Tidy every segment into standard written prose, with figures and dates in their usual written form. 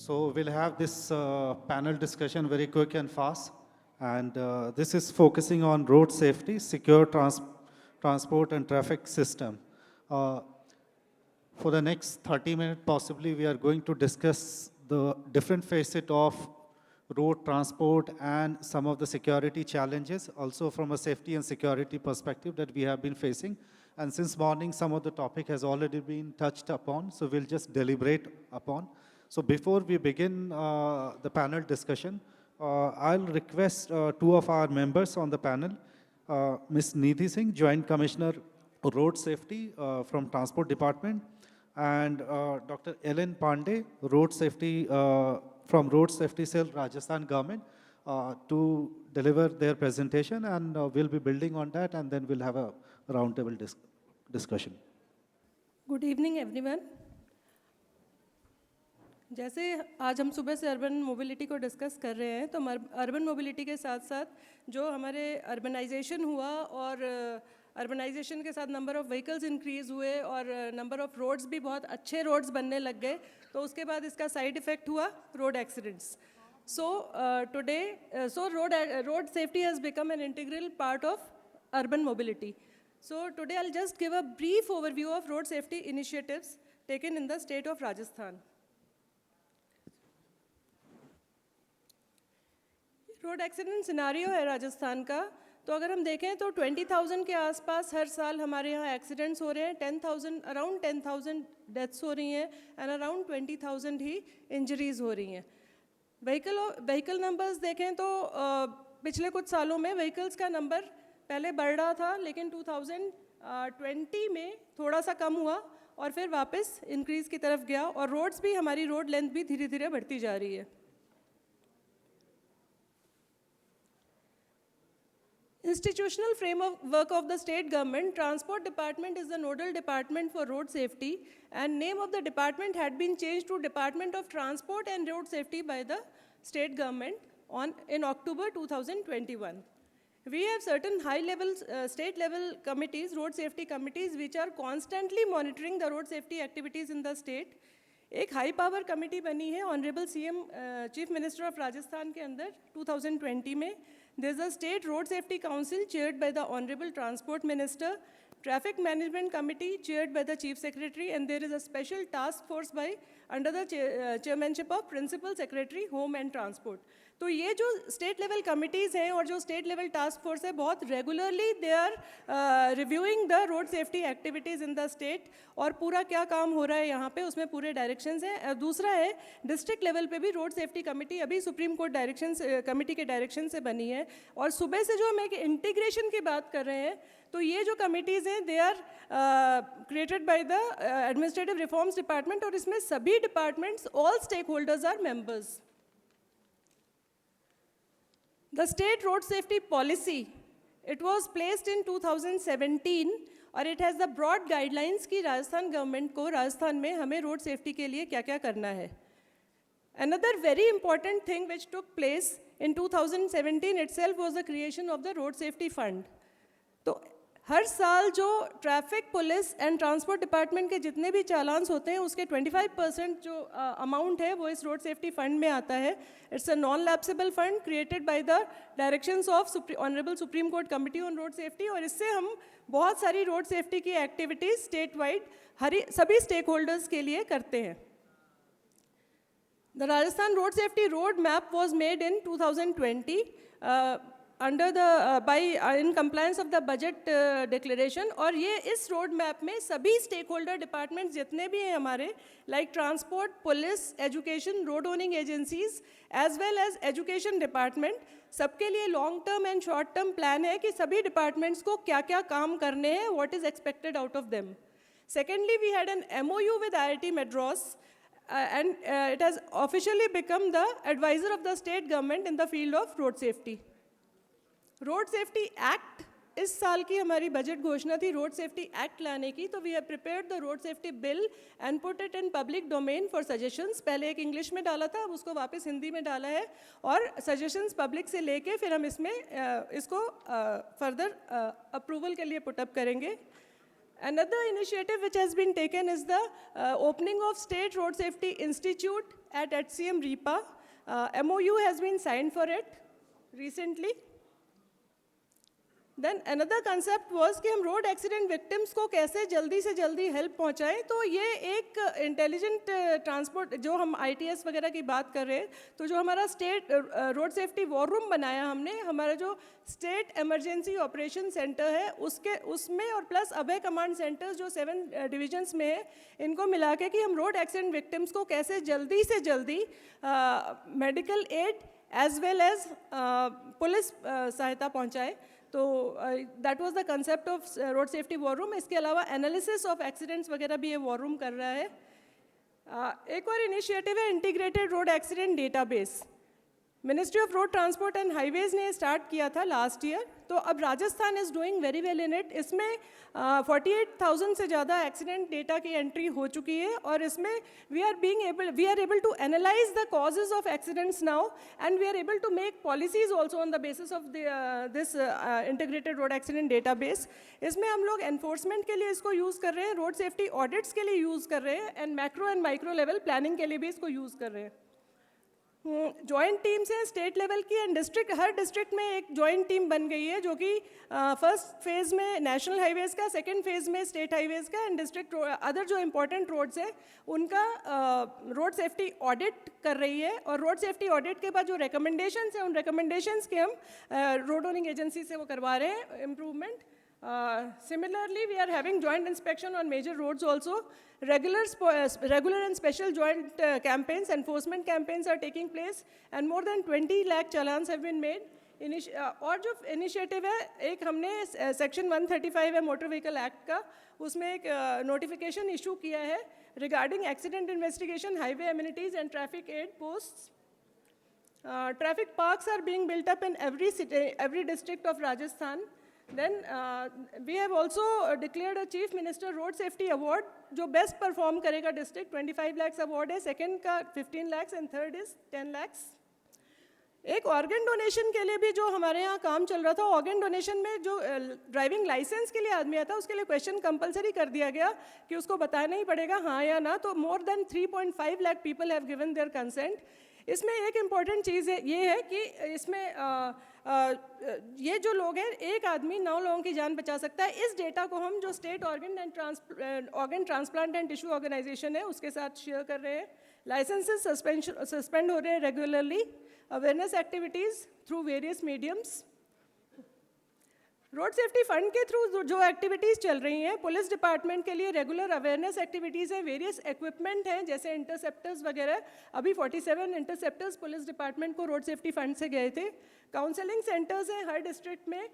So we'll have this panel discussion very quick and fast. And this is focusing on road safety, secure transport and traffic system. Uh, for the next 30 minutes, possibly, we are going to discuss the different facet of road transport and some of the security challenges, also from a safety and security perspective that we have been facing. And since morning, some of the topic has already been touched upon, so we'll just deliberate upon. So before we begin the panel discussion, I'll request two of our members on the panel, Ms. Nidhi Singh, Joint Commissioner Road Safety from Transport Department, and Dr. Ellen Pandey, Road Safety from Road Safety Cell, Rajasthan Government, to deliver their presentation, and we'll be building on that, and then we'll have a roundtable discussion. Good evening everyone. जैसे आज हम सुबह से urban mobility को discuss कर रहे हैं, तो अर्बन मोबिलिटी के साथ साथ जो हमारे अर्बनाइजेशन हुआ और अर्बनाइजेशन के साथ नंबर ऑफ़ व्हीकल्स इंक्रीज़ हुए और नंबर ऑफ़ रोड्स भी बहुत अच्छे रोड्स बनने लग गए, तो उसके बाद इसका साइड इफ़ेक्ट हुआ road accidents. So today road safety has become an integral part of urban mobility. So today I'll just give a brief overview of road safety initiatives taken in the state of Rajasthan. Road accident scenario है राजस्थान का, तो अगर हम देखें तो 20,000 के आसपास हर साल हमारे यहाँ एक्सीडेंट्स हो रहे हैं, 10,000 अराउंड 10,000 डेथ्स हो रही हैं एंड अराउंड 20,000 ही इंजरीज हो रही हैं. व्हीकल नंबर्स देखें तो पिछले कुछ सालों में व्हीकल्स का नंबर पहले बढ़ रहा था, लेकिन 2020 में थोड़ा सा कम हुआ और फिर वापस इंक्रीज़ की तरफ गया, और रोड्स भी, हमारी रोड लेंथ भी धीरे धीरे बढ़ती जा रही है. Institutional framework of the state government, Transport Department is the nodal department for road safety, and name of the department had been changed to Department of Transport and Road Safety by the state government in October 2021. We have certain high-level, state-level committees, road safety committees, which are constantly monitoring the road safety activities in the state. एक high power committee बनी है honourable CM chief minister of Rajasthan के अंदर 2020 में. There is a state road safety council chaired by the honourable transport minister, traffic management committee chaired by the chief secretary, and there is a special task force by under the chairmanship of principal secretary home and transport. तो ये जो state level committees हैं और जो state level task force है, बहुत regularly they are reviewing the road safety activities in the state, और पूरा क्या काम हो रहा है यहाँ पे उसमें पूरे डायरेक्शंस हैं. दूसरा है डिस्ट्रिक्ट लेवल पे भी रोड सेफ्टी कमेटी अभी सुप्रीम कोर्ट डायरेक्शंस कमेटी के डायरेक्शन से बनी है. और सुबह से जो हम एक इंटीग्रेशन की बात कर रहे हैं, तो ये जो कमिटीज़ हैं they are created by the administrative reforms department, और इसमें सभी departments, all stakeholders are members. The state road safety policy, it was placed in 2017, और it has the broad guidelines कि राजस्थान गवर्नमेंट को राजस्थान में हमें रोड सेफ्टी के लिए क्या क्या करना है. Another very important thing which took place in 2017 itself was the creation of the road safety fund. तो हर साल जो traffic police and transport department के जितने भी चालान्स होते हैं उसके 25% जो अमाउंट है वो इस रोड सेफ्टी फंड में आता है. It's a non lapsable fund created by the directions of honourable supreme court committee on road safety, और इससे हम बहुत सारी रोड सेफ्टी की एक्टिविटीज़ स्टेट वाइड सभी स्टेक होल्डर्स के लिए करते हैं. The Rajasthan road safety road map was made in 2020 in compliance of the budget declaration, और ये इस रोड मैप में सभी स्टेक होल्डर डिपार्टमेंट्स जितने भी हैं हमारे, like transport, police, education, road owning agencies as well as education department, सबके लिए long term and short term plan है कि सभी डिपार्टमेंट्स को क्या क्या काम करने हैं, what is expected out of them. Secondly, we had an MOU with IIT Madras, and it has officially become the advisor of the state government in the field of road safety. Road safety act, इस साल की हमारी budget घोषणा थी road safety act लाने की, तो we have prepared the road safety bill and put it in public domain for suggestions. पहले एक इंग्लिश में डाला था, अब उसको वापस हिंदी में डाला है, और सजेशंस पब्लिक से लेके फिर हम इसमें इसको फर्दर अप्रूवल के लिए पुटअप करेंगे. Another initiative which has been taken is the opening of State Road Safety Institute at HCM RIPA. MOU has been signed for it recently. Then another concept was कि हम road accident victims को कैसे जल्दी से जल्दी help पहुंचाएं. तो ये एक intelligent transport, जो हम ITS वगैरह की बात कर रहे हैं, तो जो हमारा state road safety war room बनाया हमने, हमारा जो state emergency operation center है, उसमें और plus अभय command centers जो 7 divisions में है, इनको मिला के कि हम road accident victims को कैसे जल्दी से जल्दी medical aid as well as police सहायता पहुंचाए. तो that was the concept of road safety war room. इसके अलावा एनालिसिस ऑफ एक्सीडेंट्स वगैरह भी ये वॉर रूम कर रहा है. एक और इनिशिएटिव है integrated road accident database. Ministry of road transport and highways ने स्टार्ट किया था लास्ट ईयर. तो अब Rajasthan is doing very well in it. इसमें 48,000 से ज़्यादा एक्सीडेंट डेटा की एंट्री हो चुकी है और इसमें we are able to analyse the causes of accidents now and we are able to make policies also on the basis of this integrated road accident database. इसमें हम लोग एनफोर्समेंट के लिए इसको यूज़ कर रहे हैं, रोड सेफ्टी ऑडिट्स के लिए यूज़ कर रहे हैं and macro and micro level planning के लिए भी इसको यूज़ कर रहे हैं. जॉइंट टीम्स हैं स्टेट लेवल की एंड डिस्ट्रिक्ट, हर डिस्ट्रिक्ट में एक जॉइंट टीम बन गई है जो कि फर्स्ट फेज़ में नेशनल हाईवेज़ का, सेकंड फेज़ में स्टेट हाईवेज़ का एंड डिस्ट्रिक्ट अदर जो इंपॉर्टेंट रोड्स हैं उनका रोड सेफ्टी ऑडिट कर रही है. और रोड सेफ्टी ऑडिट के बाद जो रिकमेंडेशंस हैं उन रिकमेंडेशंस के हम रोड ओनिंग एजेंसी से वो करवा रहे हैं improvement. Similarly, we are having joint inspection on major roads also. Regular and special joint campaigns, enforcement campaigns are taking place, and more than 20 lakh challans have been made. और जो initiative है, एक हमने सेक्शन 135 है motor vehicle act का, उसमें एक notification issue किया है regarding accident investigation, highway amenities and traffic aid post. Traffic parks are being built up in every city, every district of Rajasthan. Then we have also declared a Chief Minister Road Safety Award, जो best perform करेगा district. 25 lakhs award है, second का 15 lakhs and third is 10 lakhs. एक organ donation के लिए भी जो हमारे यहाँ काम चल रहा था, ऑर्गन डोनेशन में जो ड्राइविंग लाइसेंस के लिए आदमी आता है उसके लिए क्वेश्चन कंपलसरी कर दिया गया कि उसको बताना ही पड़ेगा हाँ या ना. तो more than 3.5 lakh people have given their consent. इसमें एक इम्पॉर्टेंट चीज़ है ये है कि इसमें ये जो लोग हैं, एक आदमी 9 लोगों की जान बचा सकता है. इस डेटा को हम जो state organ transplant and tissue organisation है उसके साथ शेयर कर रहे हैं. लाइसेंसेस सस्पेंड हो रहे हैं regularly. Awareness activities through various mediums. Road safety fund के थ्रू जो एक्टिविटीज़ चल रही हैं, पुलिस डिपार्टमेंट के लिए रेगुलर अवेयरनेस एक्टिविटीज़ हैं, वेरियस इक्विपमेंट हैं जैसे इंटरसेप्टर्स वगैरह. अभी 47 इंटरसेप्टर्स पुलिस डिपार्टमेंट को रोड सेफ्टी फंड से गए थे. काउंसलिंग सेंटर्स हैं हर डिस्ट्रिक्ट में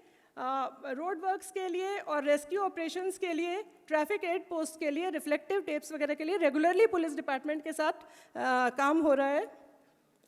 रोड वर्क्स के लिए और रेस्क्यू ऑपरेशंस के लिए, ट्रैफिक एड पोस्ट के लिए, रिफ्लेक्टिव टेप्स वगैरह के लिए रेगुलरली पुलिस डिपार्टमेंट के साथ काम हो रहा है.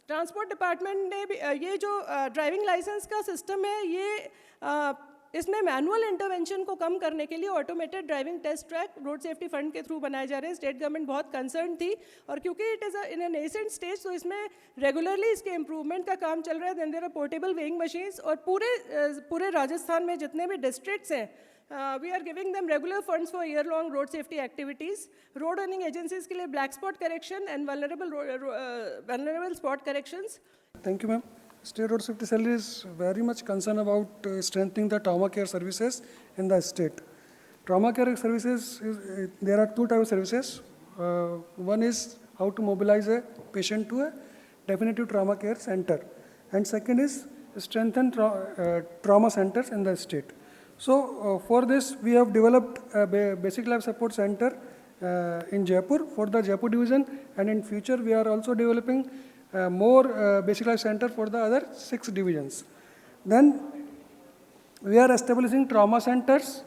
ट्रांसपोर्ट डिपार्टमेंट ने भी ये जो ड्राइविंग लाइसेंस का सिस्टम है, ये इसमें मैनुअल इंटरवेंशन को कम करने के लिए automated driving test track road safety fund के थ्रू बनाए जा रहे हैं. स्टेट गवर्नमेंट बहुत कंसर्न थी और क्योंकि it is in an nascent stage तो इसमें रेगुलरली इसके इम्प्रूवमेंट का काम चल रहा है. Then there are portable weighing machines और पूरे राजस्थान में जितने भी डिस्ट्रिक्ट्स हैं we are giving them regular funds for year long road safety activities. Road running agencies के लिए black spot correction and vulnerable spot corrections. Thank you, ma'am. State Road Safety Cell is very much concerned about strengthening the trauma care services in the state. Trauma care services, there are two types of services. One is how to mobilize a patient to a definitive trauma care center. And second is strengthen trauma centers in the state. So for this, we have developed a basic life support center in Jaipur for the Jaipur division. And in future, we are also developing more basic life center for the other 6 divisions. Then we are establishing trauma centers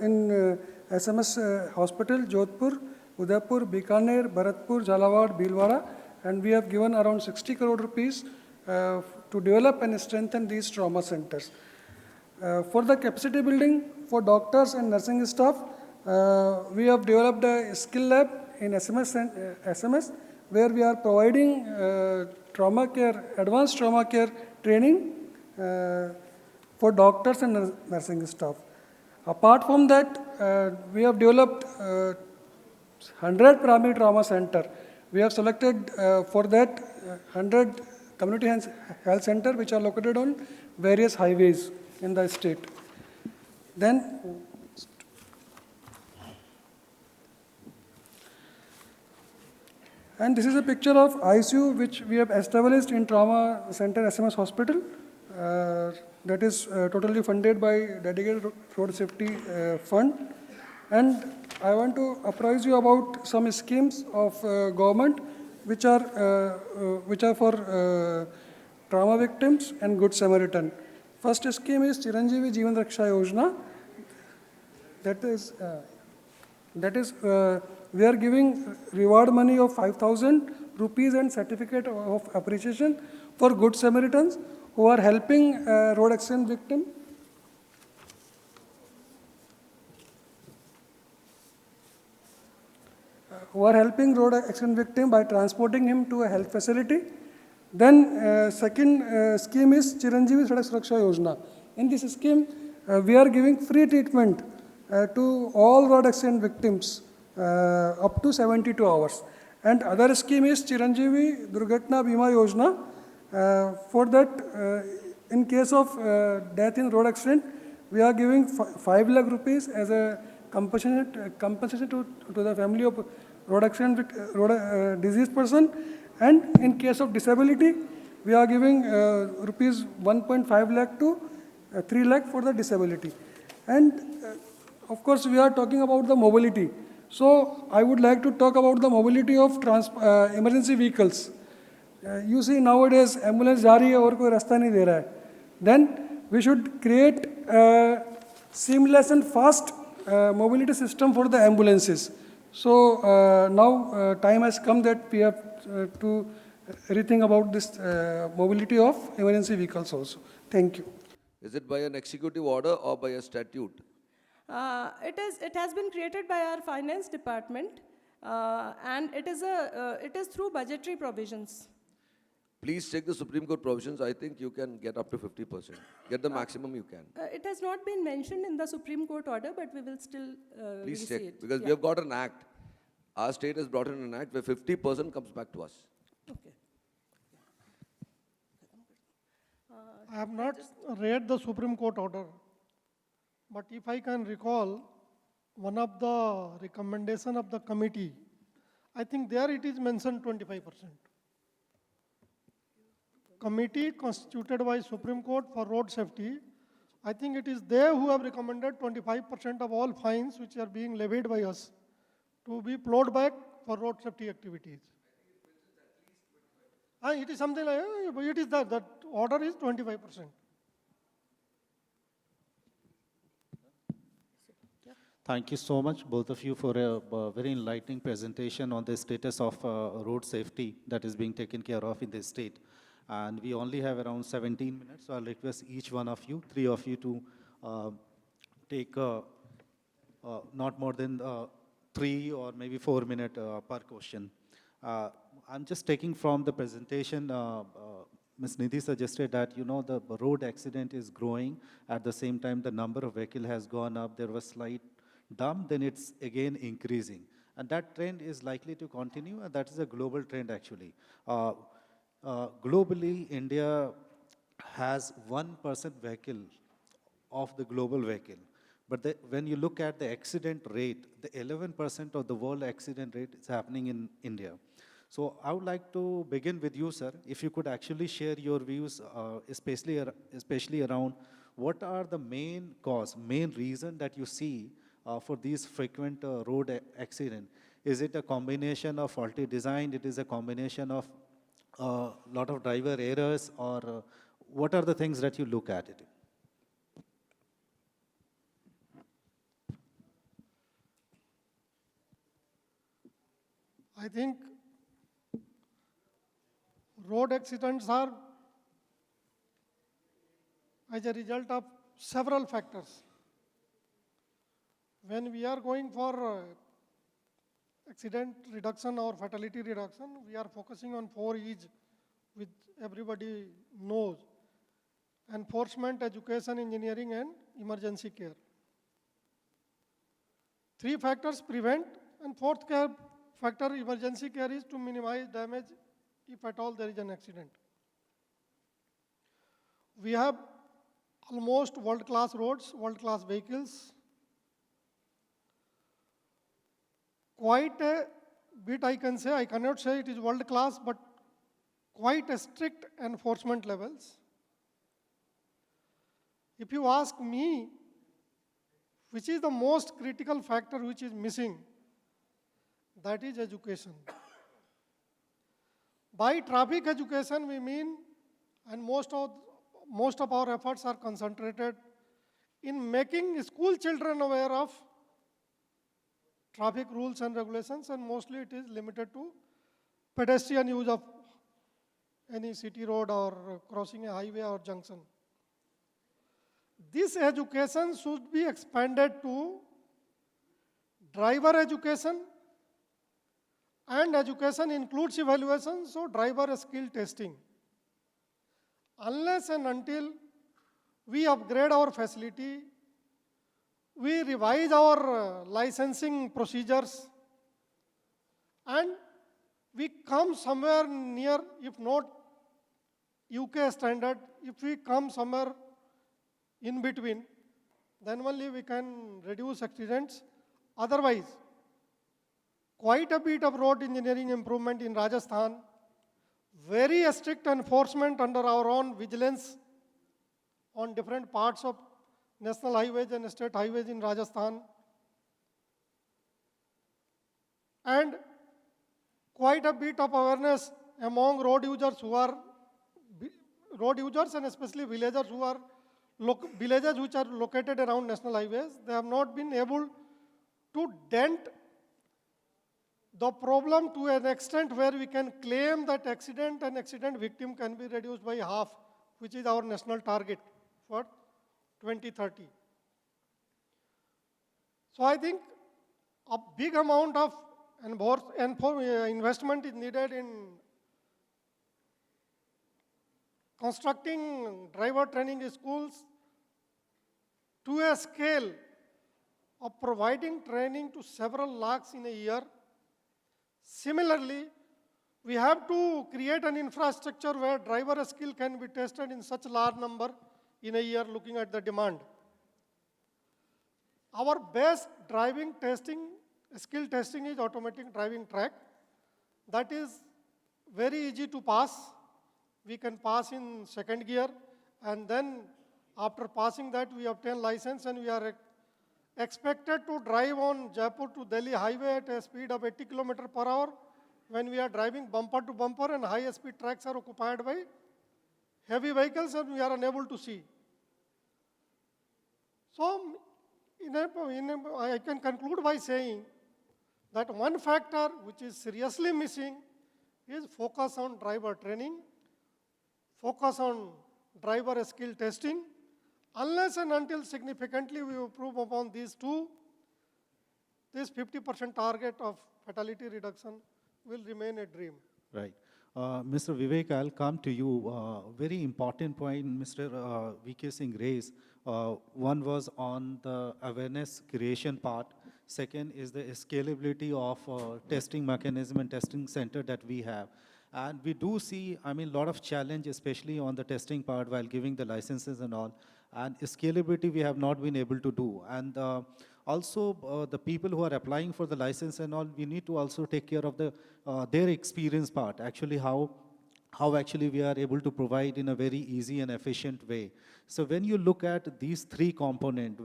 in SMS Hospital, Jodhpur, Udaipur, Bikaner, Bharatpur, Jhalawad, Bhilwara, and we have given around 60 crore rupees to develop and strengthen these trauma centers. For the capacity building for doctors and nursing staff, we have developed a skill lab in SMS where we are providing trauma care, advanced trauma care training for doctors and nursing staff. Apart from that, we have developed 100 primary trauma center. We have selected for that 100 community health center which are located on various highways in the state. Then and this is a picture of ICU which we have established in Trauma Center SMS Hospital. That is totally funded by dedicated road safety fund. And I want to apprise you about some schemes of government which are for trauma victims and Good Samaritan. First scheme is Chiranjeevi Jeevan Raksha Yojana. That is, we are giving reward money of 5,000 rupees and certificate of appreciation for Good Samaritans who are helping road accident victim. Who are helping road accident victim by transporting him to a health facility. Then second scheme is Chiranjeevi Sadak Suraksha Yojana. In this scheme, we are giving free treatment to all road accident victims up to 72 hours. And other scheme is Chiranjeevi Durghatna Bima Yojana. For that, in case of death in road accident, we are giving 5 lakh rupees as a compensation to the family of road accident diseased person. And in case of disability, we are giving rupees 1.5 lakh to 3 lakh for the disability. And of course, we are talking about the mobility. So I would like to talk about the mobility of emergency vehicles. You see nowadays ambulance जा रही है और कोई रास्ता नहीं दे रहा है. Then we should create a seamless and fast mobility system for the ambulances. So now time has come that we have to rethink about this mobility of emergency vehicles also. Thank you. Is it by an executive order or by a statute? It has been created by our finance department, and it is through budgetary provisions. Please check the Supreme Court provisions. I think you can get up to 50%. Get the maximum you can. It has not been mentioned in the Supreme Court order, but we will still Please see check, it. because we Yeah. have got an act. Our state has brought in an act where 50% comes back to us. Okay. I have not read the Supreme Court order, but if I can recall, one of the recommendation of the committee, I think there it is mentioned 25%. Committee constituted by Supreme Court for road safety, I think it is they who have recommended 25% of all fines which are being levied by us to be plowed back for road safety activities. It is something like, it is that order is 25%. Thank you so much, both of you, for a very enlightening presentation on the status of road safety that is being taken care of in this state. And we only have around 17 minutes, so I'll request each one of you, 3 of you, to take not more than 3 or maybe 4 minutes per question. I'm just taking from the presentation, Ms. Nidhi suggested that, the road accident is growing. At the same time, the number of vehicles has gone up. There was slight dump, then it's again increasing. And that trend is likely to continue, and that is a global trend actually. Globally, India has 1% vehicle of the global vehicle. But when you look at the accident rate, the 11% of the world accident rate is happening in India. So I would like to begin with you, sir. If you could actually share your views, especially around what are the main cause, main reason that you see for these frequent road accident. Is it a combination of faulty design? It is a combination of lot of driver errors, or what are the things that you look at it? I think road accidents are as a result of several factors. When we are going for accident reduction or fatality reduction, we are focusing on 4 E's, which everybody knows: enforcement, education, engineering, and emergency care. Three factors: prevent, and fourth factor, emergency care, is to minimize damage if at all there is an accident. We have almost world-class roads, world-class vehicles. Quite a bit I can say, I cannot say it is world-class, but quite a strict enforcement levels. If you ask me, which is the most critical factor which is missing, that is education. By traffic education, we mean, and most of our efforts are concentrated in making school children aware of traffic rules and regulations, and mostly it is limited to pedestrian use of any city road or crossing a highway or junction. This education should be expanded to driver education, and education includes evaluation, so driver skill testing. Unless and until we upgrade our facility, we revise our licensing procedures, and we come somewhere near, if not UK standard, if we come somewhere in between, then only we can reduce accidents. Otherwise, quite a bit of road engineering improvement in Rajasthan, very strict enforcement under our own vigilance on different parts of national highways and state highways in Rajasthan, and quite a bit of awareness among road users and especially villagers who are villages which are located around national highways. They have not been able to dent the problem to an extent where we can claim that accident and accident victim can be reduced by half, which is our national target for 2030. So I think a big amount of investment is needed in constructing driver training schools to a scale of providing training to several lakhs in a year. Similarly, we have to create an infrastructure where driver skill can be tested in such large number in a year, looking at the demand. Our best driving testing, skill testing, is automatic driving track. That is very easy to pass. We can pass in second gear, and then after passing that, we obtain license, and we are expected to drive on Jaipur to Delhi highway at a speed of 80 km per hour when we are driving bumper to bumper and high-speed tracks are occupied by heavy vehicles and we are unable to see. So, I can conclude by saying that one factor which is seriously missing is focus on driver training, focus on driver skill testing. Unless and until significantly we improve upon these two, this 50% target of fatality reduction will remain a dream. Right. Mr. Vivek, I'll come to you. Very important point Mr. VK Singh raised. One was on the awareness creation part. Second is the scalability of testing mechanism and testing center that we have. And we do see, a lot of challenge, especially on the testing part while giving the licenses and all. And scalability we have not been able to do. And also the people who are applying for the license and all, we need to also take care of the their experience part, actually how actually we are able to provide in a very easy and efficient way. So when you look at these three components,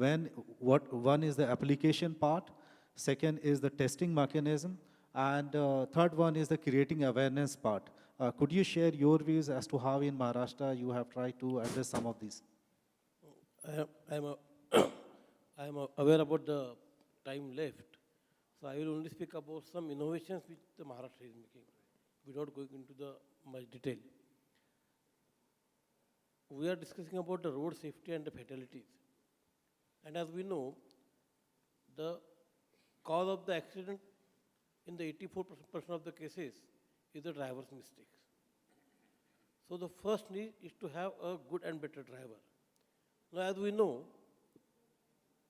one is the application part, second is the testing mechanism, and third one is the creating awareness part. Could you share your views as to how in Maharashtra you have tried to address some of these? I am aware about the time left, so I will only speak about some innovations which the Maharashtra is making, without going into the much detail. We are discussing about the road safety and the fatalities, and as we know, the cause of the accident in the 84% of the cases is the driver's mistakes. So the first need is to have a good and better driver. Now, as we know,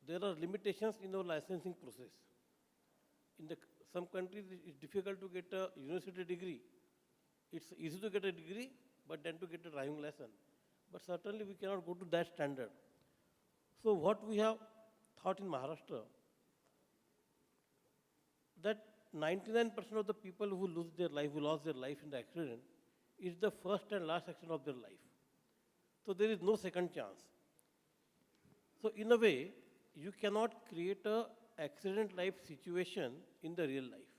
there are limitations in our licensing process. in some countries it's difficult to get a university degree. It's easy to get a degree, but then to get a driving lesson. But certainly we cannot go to that standard. So what we have thought in Maharashtra, that 99% of the people who lose their life, who lost their life in the accident, is the first and last accident of their life. So there is no second chance. So in a way, you cannot create a accident-like situation in the real life.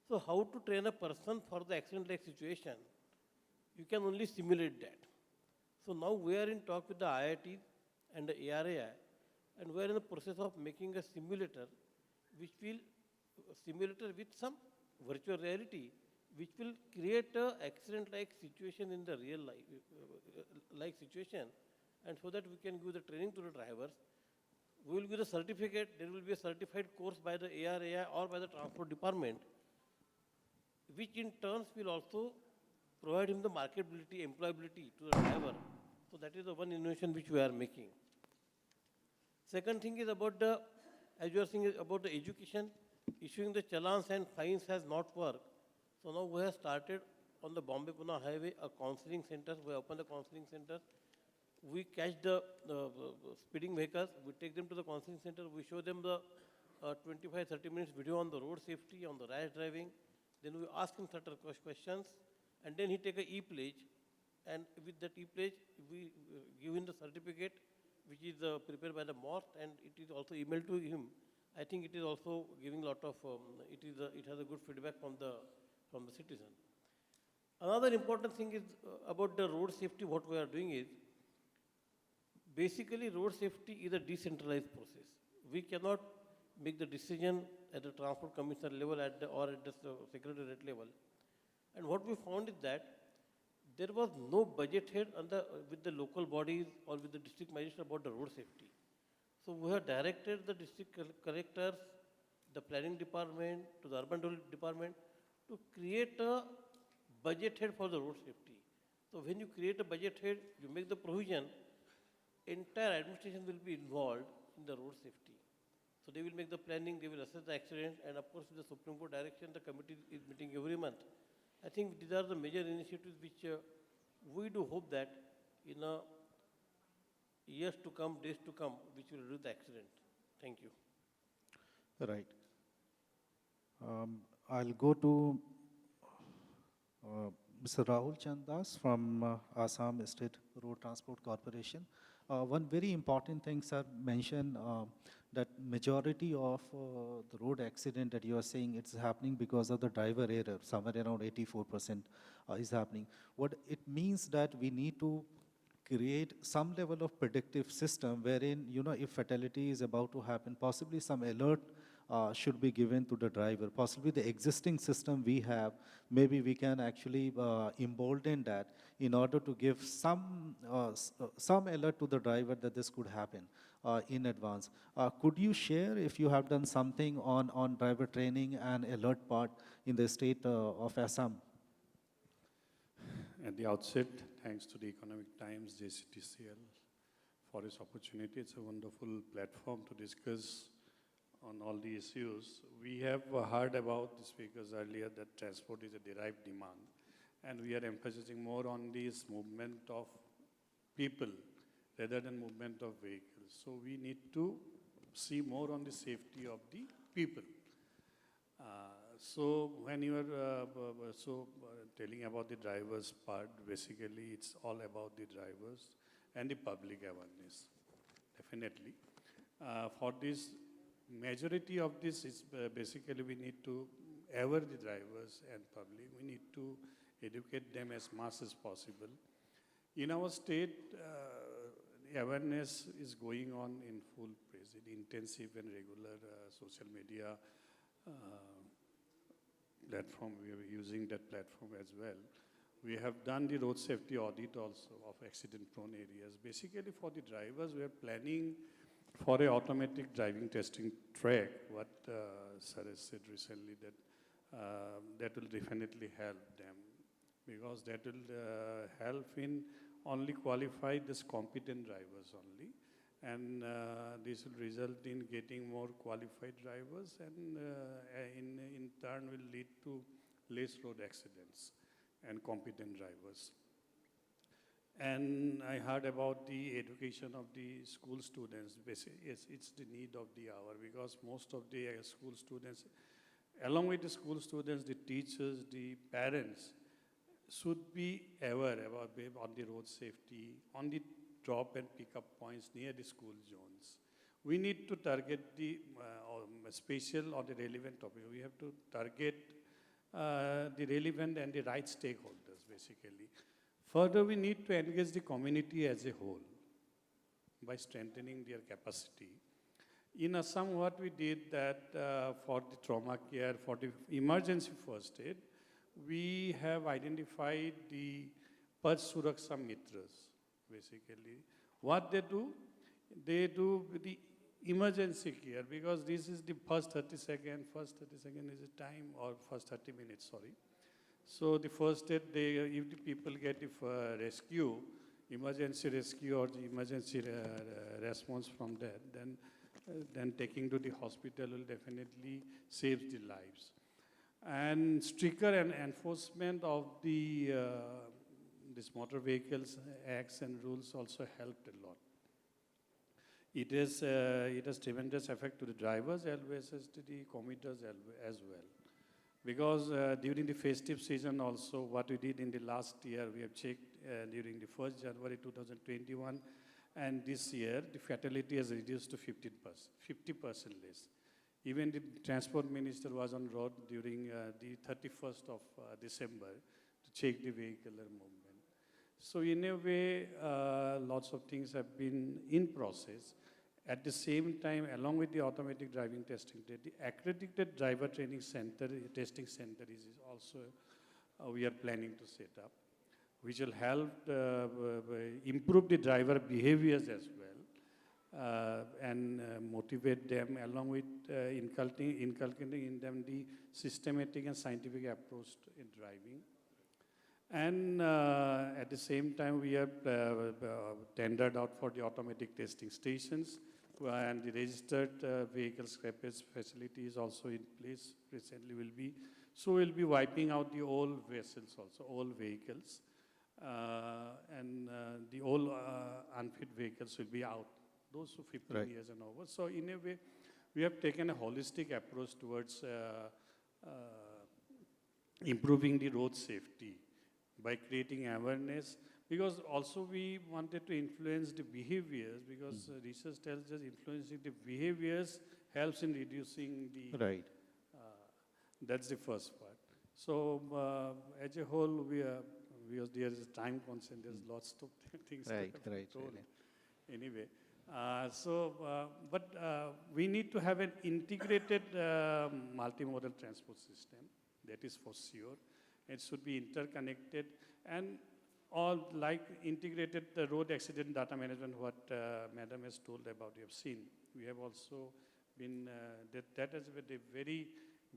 So how to train a person for the accident-like situation? You can only simulate that. So now we are in talk with the IIT and the ARAI, and we are in the process of making a simulator, which will simulator with some virtual reality, which will create a accident-like situation in the real life, like situation, and so that we can give the training to the drivers. We will give the certificate. There will be a certified course by the ARAI or by the transport department, which in turns will also provide him the marketability, employability to the driver. So that is the one innovation which we are making. Second thing is about the, as you are saying, about the education, issuing the challans and fines has not worked. So now we have started on the Bombay-Pune highway a counseling center. We open the counseling center. We catch the speeding vehicles. We take them to the counseling center. We show them the 25-30 minutes video on the road safety, on the rash driving. Then we ask him certain questions, and then he take a e-pledge, and with that e-pledge, we give him the certificate, which is prepared by the MOST, and it is also emailed to him. I think it is also giving a lot of, it has a good feedback from the citizen. Another important thing is about the road safety. What we are doing is, basically road safety is a decentralized process. We cannot make the decision at the transport commissioner level or at the secretariat level. And what we found is that there was no budget head with the local bodies or with the district magistrate about the road safety. So we have directed the district collectors, the planning department, to the urban development department to create a budget head for the road safety. So when you create a budget head, you make the provision, entire administration will be involved in the road safety. So they will make the planning, they will assess the accident, and of course with the Supreme Court direction, the committee is meeting every month. I think these are the major initiatives which we do hope that in years to come, days to come, which will reduce the accident. Thank you. Right. I'll go to Mr. Rahul Chandas from Assam State Road Transport Corporation. One very important thing, sir, mentioned that majority of the road accident that you are saying it's happening because of the driver error, somewhere around 84% is happening. What it means that we need to create some level of predictive system wherein, you know, if fatality is about to happen, possibly some alert should be given to the driver. Possibly the existing system we have, maybe we can actually embolden that in order to give some alert to the driver that this could happen in advance. Could you share if you have done something on driver training and alert part in the state of Assam? At the outset, thanks to the Economic Times, JCTCL, for this opportunity. It's a wonderful platform to discuss on all the issues. We have heard about the speakers earlier that transport is a derived demand, and we are emphasizing more on this movement of people rather than movement of vehicles. So we need to see more on the safety of the people. So when you are telling about the drivers part, basically it's all about the drivers and the public awareness, definitely. For this, majority of this is basically we need to aware the drivers and public. We need to educate them as much as possible. In our state, the awareness is going on in full pace, intensive and regular social media platform. We are using that platform as well. We have done the road safety audit also of accident-prone areas. Basically, for the drivers, we are planning for a automatic driving testing track. What Sir has said recently, that will definitely help them, because that will help in only qualify this competent drivers only, And this will result in getting more qualified drivers, and in turn will lead to less road accidents and competent drivers. And I heard about the education of the school students. Basically, yes, it's the need of the hour, because most of the school students, along with the school students, the teachers, the parents, should be aware about on the road safety, on the drop and pick up points near the school zones. We need to target the special or the relevant topic. We have to target the relevant and the right stakeholders, basically. Further, we need to engage the community as a whole by strengthening their capacity. In Assam, what we did that for the trauma care, for the emergency first aid, we have identified the Pach Suraksha Mitras, basically. What they do the emergency care, because this is the first 30 seconds is the time, or first 30 minutes, sorry. So the first aid, if the people get rescue, emergency rescue or the emergency response from that, then taking to the hospital will definitely save the lives. And stricter enforcement of the this motor vehicles acts and rules also helped a lot. It has tremendous effect to the drivers as well as to the commuters as well. Because during the festive season also, what we did in the last year, we have checked during the 1st January 2021, and this year, the fatality has reduced to 50% less. Even the transport minister was on road during the 31st of December to check the vehicular movement. So in a way, lots of things have been in process. At the same time, along with the automatic driving testing, the accredited driver training center, testing center is also, we are planning to set up, which will help improve the driver behaviors as well, and motivate them, along with inculcating in them the systematic and scientific approach in driving. And at the same time, we have tendered out for the automatic testing stations, and the registered vehicle scrappage facility is also in place, recently will be. So we'll be wiping out the old vessels also, old vehicles, and the old unfit vehicles will be out, those who 15 Right. years and over. So in a way, we have taken a holistic approach towards improving the road safety by creating awareness, because also we wanted to influence the behaviors, because research tells us influencing the behaviors helps in reducing the, Right. that's the first part. So as a whole, because there is a time constraint, there's lots of things to Right, have right, told. right. Anyway, but we need to have an integrated multimodal transport system, that is for sure. It should be interconnected, and all like integrated road accident data management, what Madam has told about, you have seen. We have also been, that has been a very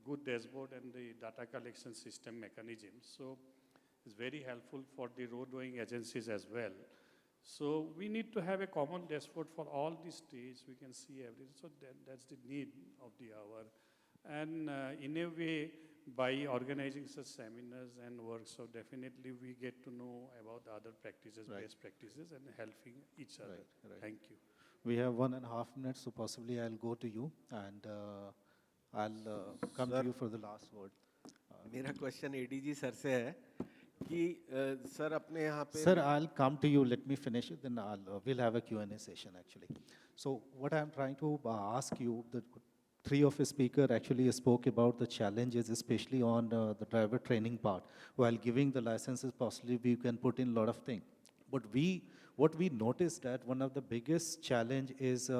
good dashboard and the data collection system mechanism. So it's very helpful for the road going agencies as well. So we need to have a common dashboard for all the states. We can see everything. So that's the need of the hour. And in a way, by organizing such seminars and workshops, definitely we get to know about other practices, Right. best practices, and helping each other. Right, right. Thank you. We have 1.5 minutes, so possibly I'll go to you, and I'll come to Sir. you for the last word. मेरा question ADG sir से है कि sir अपने यहाँ पे Sir, I'll come to you. Let me finish it, then we'll have a Q&A session, actually. So what I'm trying to ask you, the three of the speakers actually spoke about the challenges, especially on the driver training part. While giving the licenses, possibly we can put in a lot of things. But what we noticed that one of the biggest challenge is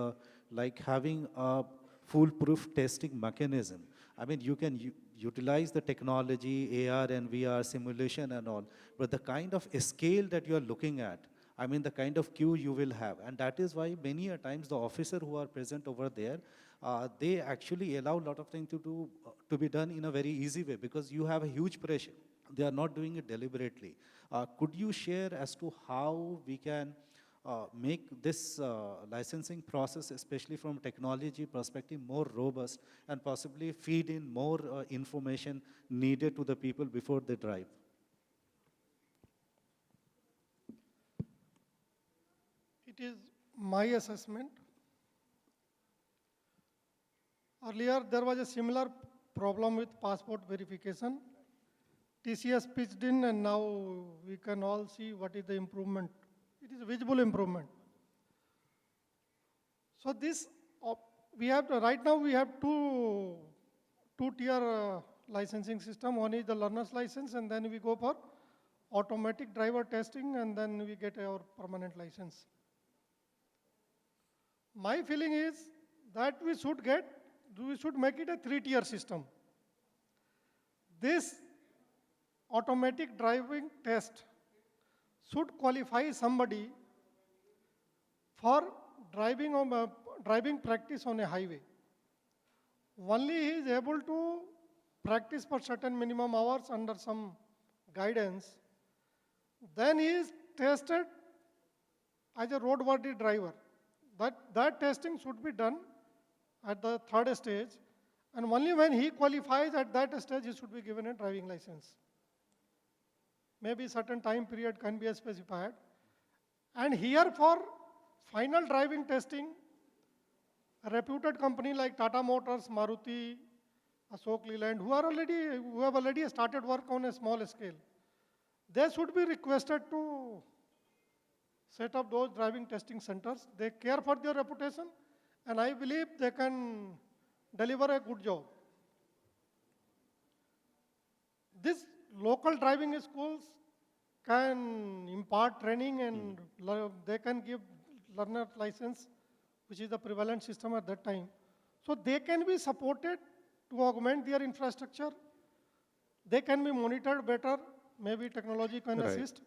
like having a foolproof testing mechanism. I mean, you can utilize the technology, AR and VR simulation and all, but the kind of scale that you are looking at, I mean, the kind of queue you will have. And that is why many a times the officer who are present over there, they actually allow a lot of things to be done in a very easy way, because you have a huge pressure. They are not doing it deliberately. Could you share as to how we can make this licensing process, especially from technology perspective, more robust and possibly feed in more information needed to the people before they drive? It is my assessment. Earlier, there was a similar problem with passport verification. TCS pitched in, and now we can all see what is the improvement. It is a visible improvement. So this, we have right now we have two-tier licensing system. One is the learner's license, and then we go for automatic driver testing, and then we get our permanent license. My feeling is that we should make it a three-tier system. This automatic driving test should qualify somebody for driving practice on a highway. Only he is able to practice for certain minimum hours under some guidance. Then he is tested as a roadworthy driver. That testing should be done at the third stage, and only when he qualifies at that stage, he should be given a driving license. Maybe certain time period can be specified. And here for final driving testing, a reputed company like Tata Motors, Maruti, Ashok Leyland, who have already started work on a small scale, they should be requested to set up those driving testing centers. They care for their reputation, and I believe they can deliver a good job. These local driving schools can impart training, and they can give learner license, which is the prevalent system at that time. So they can be supported to augment their infrastructure. They can be monitored better. Maybe technology can assist.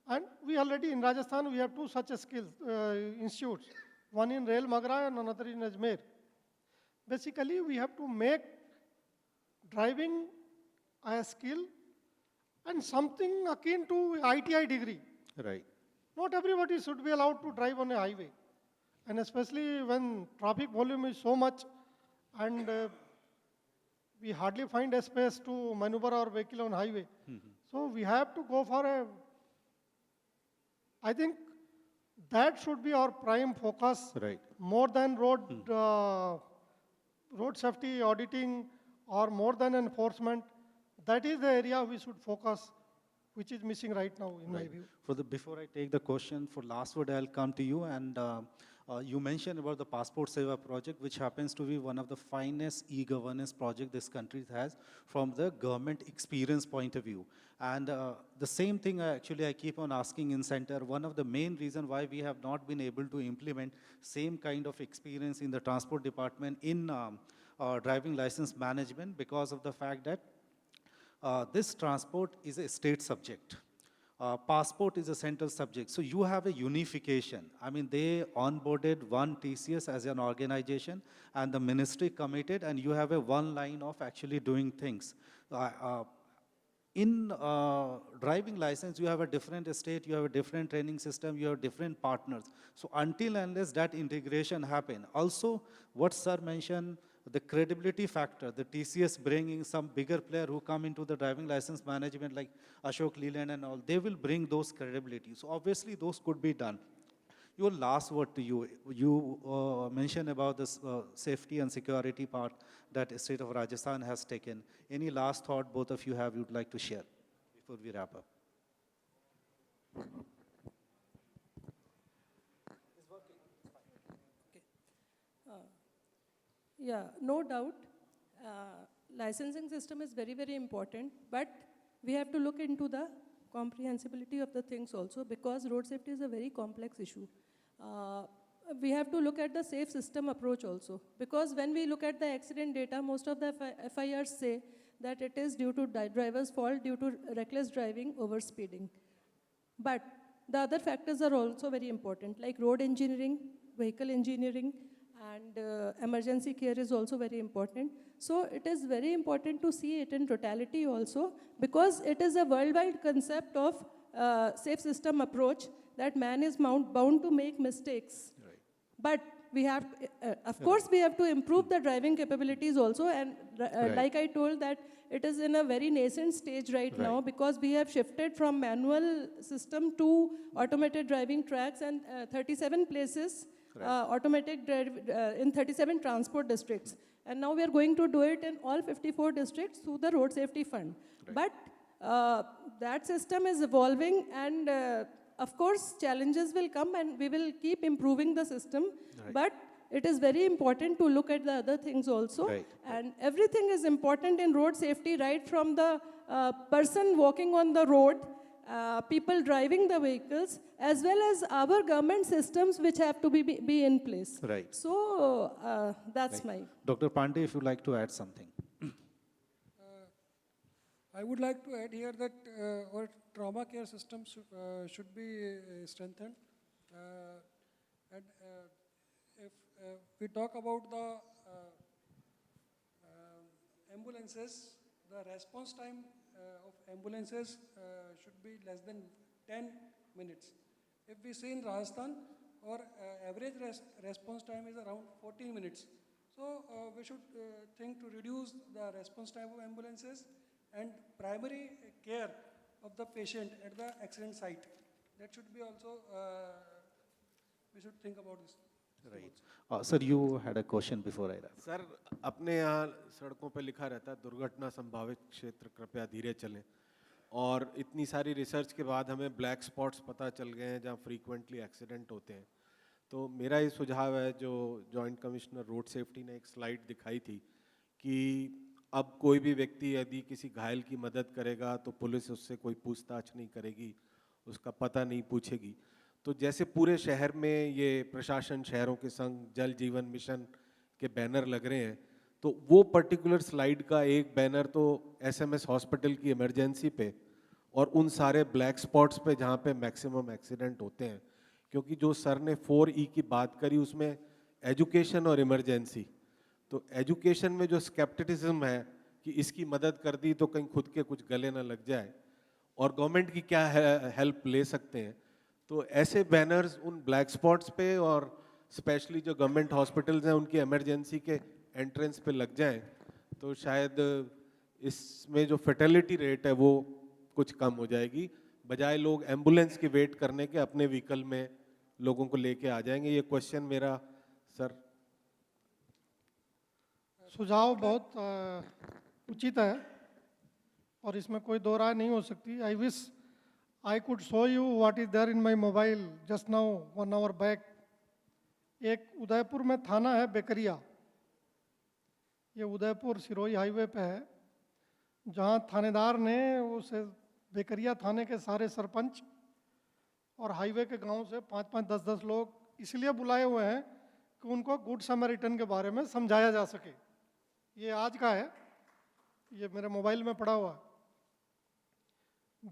And we already, in Rajasthan, we have two such institutes, one in Rail Magra and another in Ajmer. Basically, we have to make driving a skill and something akin to ITI degree. Right. Not everybody should be allowed to drive on a highway. And especially when traffic volume is so much and we hardly find a space to maneuver our vehicle on highway. So we have to go for I think that should be our prime focus, Right. more than road safety auditing or more than enforcement. That is the area we should focus, which is missing right now, in my view. Before I take the question, for last word, I'll come to you. And you mentioned about the Passport Seva project, which happens to be one of the finest e-governance project this country has from the government experience point of view. And the same thing, actually, I keep on asking in center. One of the main reasons why we have not been able to implement same kind of experience in the transport department in driving license management, because of the fact that this transport is a state subject. Passport is a central subject. So you have a unification. I mean, they onboarded one TCS as an organization, and the ministry committed, and you have a one line of actually doing things. In driving license, you have a different state, you have a different training system, you have different partners. So until unless that integration happen, also what sir mentioned, the credibility factor, the TCS bringing some bigger player who come into the driving license management like Ashok Leyland and all, they will bring those credibility. So obviously those could be done. Your last word to you. You mentioned about this safety and security part that the state of Rajasthan has taken. Any last thought both of you have you'd like to share before we wrap up? Yeah, no doubt. Licensing system is very, very important, but we have to look into the comprehensibility of the things also, because road safety is a very complex issue. We have to look at the safe system approach also, because when we look at the accident data, most of the FIRs say that it is due to driver's fault, due to reckless driving, over speeding. But the other factors are also very important, like road engineering, vehicle engineering, and emergency care is also very important. So it is very important to see it in totality also, because it is a worldwide concept of safe system approach that man is bound to make mistakes. But we have, of course, we have to improve the driving capabilities also. And like I told that it is in a very nascent stage right now, because we have shifted from manual system to automated driving tracks, and 37 places automatic in 37 transport districts. And now we are going to do it in all 54 districts through the road safety fund. But that system is evolving, and of course, challenges will come, and we will keep improving the system. But it is very important to look at the other things also. And everything is important in road safety, right from the person walking on the road, people driving the vehicles, as well as our government systems which have to be in place. Right. So that's my... Dr. Pandey, if you'd like to add something. I would like to add here that our trauma care system should be strengthened. And if we talk about the ambulances, the response time of ambulances should be less than 10 minutes. If we see in Rajasthan, our average response time is around 14 minutes. So we should think to reduce the response time of ambulances and primary care of the patient at the accident site. That should be also, we should think about this. Right. Sir, you had a question before I wrap. Sir, अपने यहाँ सड़कों पे लिखा रहता है दुर्घटना संभावित क्षेत्र कृपया धीरे चलें, और इतनी सारी रिसर्च के बाद हमें ब्लैक स्पॉट्स पता चल गए हैं जहाँ फ्रीक्वेंटली एक्सीडेंट होते हैं. तो मेरा ये सुझाव है, जो जॉइंट कमिश्नर रोड सेफ्टी ने एक स्लाइड दिखाई थी कि अब कोई भी व्यक्ति यदि किसी घायल की मदद करेगा तो पुलिस उससे कोई पूछताछ नहीं करेगी, उसका पता नहीं पूछेगी. तो जैसे पूरे शहर में ये प्रशासन शहरों के संग जल जीवन मिशन के बैनर लग रहे हैं, तो वो पर्टिकुलर स्लाइड का एक बैनर तो एसएमएस हॉस्पिटल की इमरजेंसी पे और उन सारे ब्लैक स्पॉट्स पे जहाँ पे मैक्सिमम एक्सीडेंट होते हैं. क्योंकि जो सर ने 4E की बात करी उसमें एजुकेशन और इमरजेंसी, तो एजुकेशन में जो स्केप्टिसिज्म है कि इसकी मदद कर दी तो कहीं खुद के कुछ गले ना लग जाए, और गवर्नमेंट की क्या हेल्प ले सकते हैं, तो ऐसे बैनर्स उन ब्लैक स्पॉट्स पे और स्पेशली जो गवर्नमेंट हॉस्पिटल्स हैं उनकी इमरजेंसी के एंट्रेंस पे लग जाएं, तो शायद इसमें जो फर्टिलिटी रेट है वो कुछ कम हो जाएगी. बजाय लोग एम्बुलेंस की वेट करने के अपने व्हीकल में लोगों को लेके आ जाएंगे. ये क्वेश्चन मेरा सर. सुझाव बहुत उचित है और इसमें कोई दो राय नहीं हो सकती. I wish I could show you what is there in my mobile just now, 1 hour back. एक उदयपुर में थाना है बेकरिया, ये उदयपुर सिरोही हाईवे पे है, जहाँ थानेदार ने उस बेकरिया थाने के सारे सरपंच और हाईवे के गांव से 5-5, 10-10 लोग इसलिए बुलाए हुए हैं कि उनको गुड समैरिटन के बारे में समझाया जा सके. ये आज का है, ये मेरे मोबाइल में पड़ा हुआ है.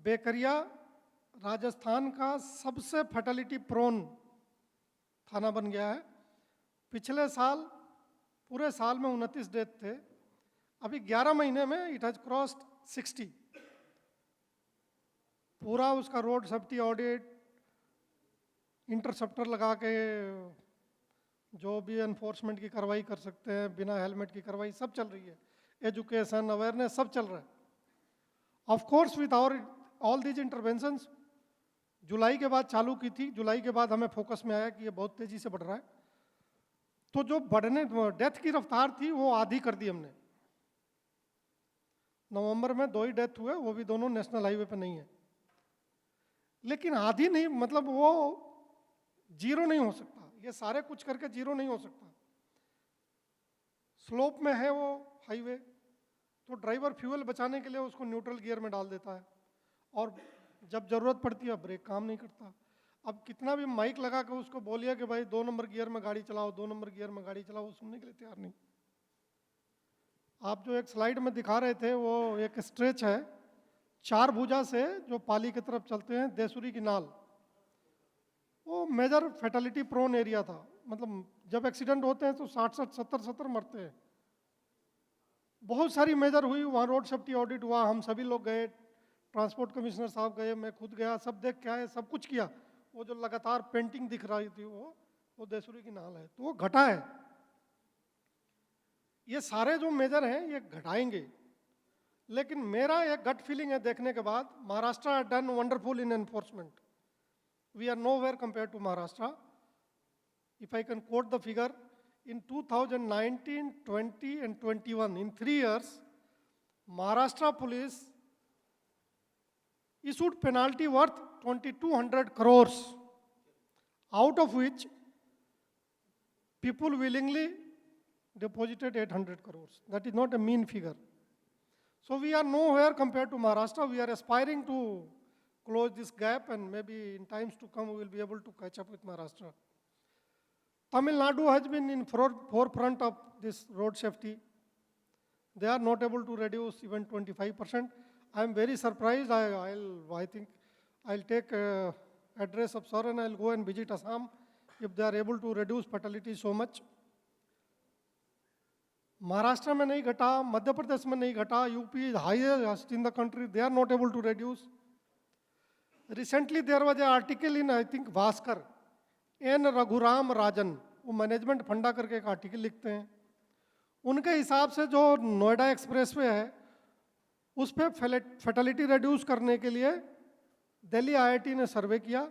बेकरिया राजस्थान का सबसे फर्टिलिटी प्रोन थाना बन गया है. पिछले साल पूरे साल में 29 डेथ थे, अभी 11 महीने में इट हैज क्रॉस्ड 60. पूरा उसका रोड सेफ्टी ऑडिट, इंटरसेप्टर लगा के जो भी एनफोर्समेंट की कार्रवाई कर सकते हैं, बिना हेलमेट की कार्रवाई सब चल रही है. एजुकेशन, अवेयरनेस सब चल रहा है. Of course with our all these interventions जुलाई के बाद चालू की थी. जुलाई के बाद हमें फोकस में आया कि ये बहुत तेजी से बढ़ रहा है, तो जो बढ़ने डेथ की रफ्तार थी वो आधी कर दी हमने. नवंबर में 2 ही डेथ हुए, वो भी दोनों नेशनल हाईवे पे नहीं है. लेकिन आधी नहीं, मतलब वो जीरो नहीं हो सकता. ये सारे कुछ करके जीरो नहीं हो सकता. स्लोप में है वो हाईवे, तो ड्राइवर फ्यूल बचाने के लिए उसको न्यूट्रल गियर में डाल देता है, और जब जरूरत पड़ती है ब्रेक काम नहीं करता. अब कितना भी माइक लगा के उसको बोलिए कि भाई 2 नंबर गियर में गाड़ी चलाओ, 2 नंबर गियर में गाड़ी चलाओ, वो सुनने के लिए तैयार नहीं. आप जो एक स्लाइड में दिखा रहे थे वो एक स्ट्रेच है 4 भुजा से जो पाली की तरफ चलते हैं, देसुरी की नाल, वो मेजर फैटेलिटी प्रोन एरिया था. मतलब जब एक्सीडेंट होते हैं तो 60-60, 70-70 मरते हैं. बहुत सारी मेजर हुई, वहाँ रोड सेफ्टी ऑडिट हुआ, हम सभी लोग गए, ट्रांसपोर्ट कमिश्नर साहब गए, मैं खुद गया, सब देख के आए, सब कुछ किया. वो जो लगातार पेंटिंग दिख रही थी वो देसुरी की नाल है, तो वो घटा है। ये सारे जो मेजर हैं ये घटाएंगे, लेकिन मेरा एक गट फीलिंग है देखने के बाद, Maharashtra has done wonderful in enforcement. We are nowhere compared to Maharashtra. If I can quote the figure, in 2019, 20 and 21, in 3 years, Maharashtra police issued penalty worth 2200 crores, out of which people willingly deposited 800 crores. That is not a mean figure. So we are nowhere compared to Maharashtra. We are aspiring to close this gap, and maybe in times to come we will be able to catch up with Maharashtra. Tamil Nadu has been in forefront of this road safety. They are not able to reduce even 25%. I am very surprised. I think I'll take address of sir and I'll go and visit Assam if they are able to reduce fatality so much. Maharashtra में नहीं घटा, मध्य प्रदेश में नहीं घटा, UP is highest in the country. They are not able to reduce. Recently there was an article in, I think, Bhaskar, N. Raghuram Rajan, वो management फंडा करके एक आर्टिकल लिखते हैं. उनके हिसाब से जो नोएडा एक्सप्रेसवे है उस पर फैटेलिटी रिड्यूस करने के लिए दिल्ली IIT ने सर्वे किया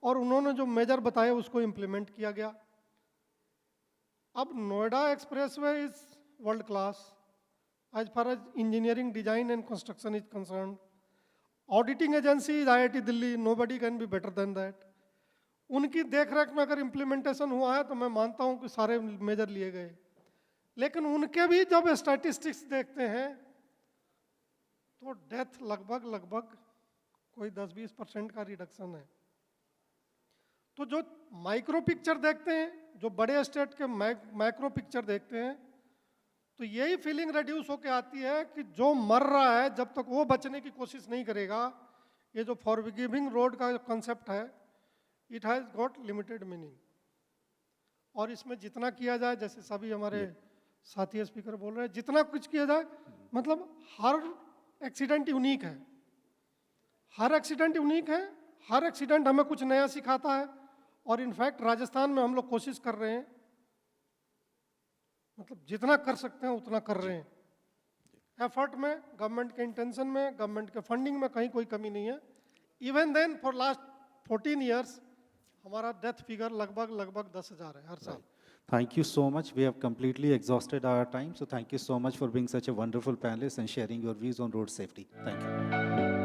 और उन्होंने जो मेजर बताए उसको इम्प्लीमेंट किया गया. अब Noida expressway is world class as far as engineering design and construction is concern. Auditing agency is IIT Delhi, nobody can be better than that. उनकी देखरेख में अगर इम्प्लीमेंटेशन हुआ है तो मैं मानता हूं कि सारे मेजर लिए गए, लेकिन उनके भी जब स्टैटिस्टिक्स देखते हैं तो डेथ लगभग कोई 10-20% का रिडक्शन है. तो जो माइक्रो पिक्चर देखते हैं, जो बड़े स्टेट के माइक्रो पिक्चर देखते हैं, तो यही फीलिंग रिड्यूस होके आती है कि जो मर रहा है जब तक वो बचने की कोशिश नहीं करेगा, ये जो फॉरगिविंग रोड का कंसेप्ट है, it has got limited meaning. और इसमें जितना किया जाए, जैसे सभी हमारे साथी स्पीकर बोल रहे हैं, जितना कुछ किया जाए, मतलब हर एक्सीडेंट यूनिक है, हर एक्सीडेंट यूनिक है, हर एक्सीडेंट हमें कुछ नया सिखाता है. और इनफैक्ट राजस्थान में हम लोग कोशिश कर रहे हैं, मतलब जितना कर सकते हैं उतना कर रहे हैं. एफर्ट में, गवर्नमेंट के इंटेंशन में, गवर्नमेंट के फंडिंग में कहीं कोई कमी नहीं है. Even then for last 14 years हमारा डेथ फिगर लगभग 10,000 है हर साल. Thank you so much. We have completely exhausted our time. So thank you so much for being such a wonderful panelist and sharing your views on road safety. Thank you.